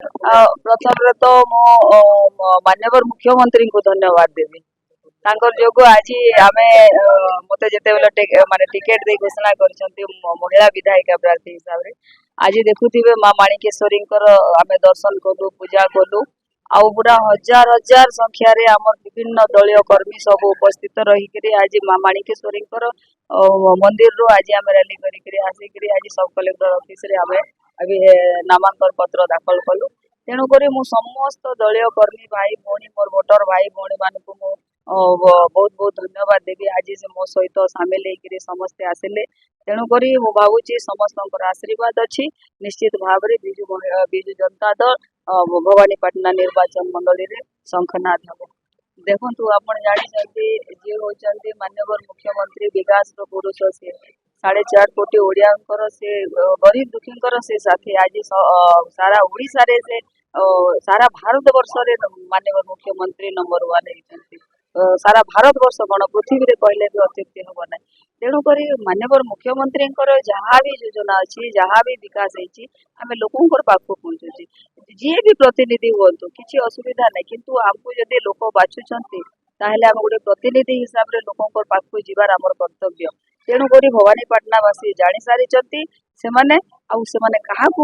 प्रथम तो माननीय मुख्यमंत्री को धन्यवाद देवी जो आज आम मत जिते माने टिकेट दे घोषणा कर महिला विधायिका प्रार्थी हिसाब से आज देखुवे माँ माणिकेश्वरी आम दर्शन कलु पूजा कलु आउ पूरा हजार हजार संख्यार आम विभिन्न दलीय कर्मी सब उपस्थित रही आज माँ माणिकेश्वरी मंदिर रू आज आम रैली आसिक आज सब कलेक्टर ऑफिस रे आम अभी नामांकन पत्र दाखल कलु तेणुक समस्त दलीय कर्मी भाई भौणी मोर वोटर भाई भौणी मान बहुत बहुत धन्यवाद देवी आज से मो सहित सामिल होकर समस्ते आसिले तेणुक मु भावुची समस्त आशीर्वाद अच्छी निश्चित भाव में विजु जनता दल भवानीपाटना निर्वाचन मंडली रे शंखनाद हम देखु आपण जानी जी होती माननीय मुख्यमंत्री विकास पुरुष से 4.5 कोटी ओडियांकर से गरीब दुखींकर से साथी आज सारा ओडिशा रे से सारा भारत वर्ष रे माननीय मुख्यमंत्री नंबर 1 होती सारा भारत वर्ष गण पृथ्वी रे कहले भी अत्युक्ति हम ना तेणुक माननीय मुख्यमंत्री जहाँ भी योजना अच्छी जहाँ भी विकास होमें लोक पाख पहुँचुची जी भी प्रतिनिधि हूँ किसी असुविधा नहीं किंतु आमको जदि लोक बाछुंट ताहले आम गोटे प्रतिनिधि हिसाब से लोक पाख जीवार आमर कर्तव्य तेणुक भवानीपाटनावासी जानी सारी से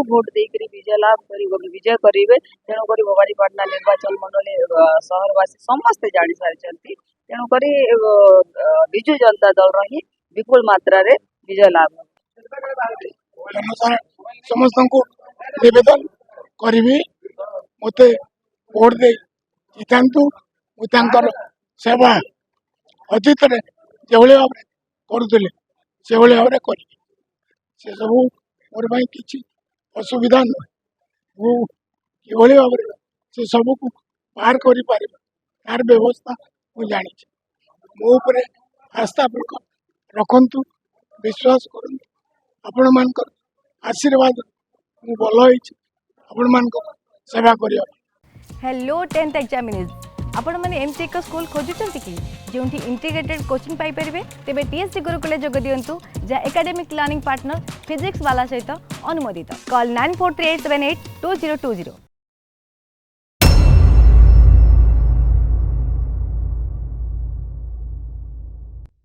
भोट देकर विजय लाभ विजय करेंगे तेणुक भवानीपाटना निर्वाचन मंडली सहरवासी समस्ते जानी सारी तेणुक विजु जनता दल ही विपुल मात्रा रे विजय लाभ समस्त निवेदन करी मते भोट दे जितांतु सेवा अतीत जो भाव करुले से भाव में कर सब मोर भाई किसी असुविधा नुहे कि भाव से सबको पार कर तार व्यवस्था मुझे जानी मो आस्था रखु विश्वास करूँ आपण मान आशीर्वाद मु भल आपण मान सेवा कर। हेलो 10th एग्जामिनीज आपण माने एमसी एक स्कूल खोजुचंती कि जोंठी इंटीग्रेटेड कोचिंग पाई परिबे तेबे टीएससी गुरुकुले जोग दियंतु जा एकेडमिक लर्निंग पार्टनर फिजिक्स वाला सहित अनुमोदित कॉल 9438782020।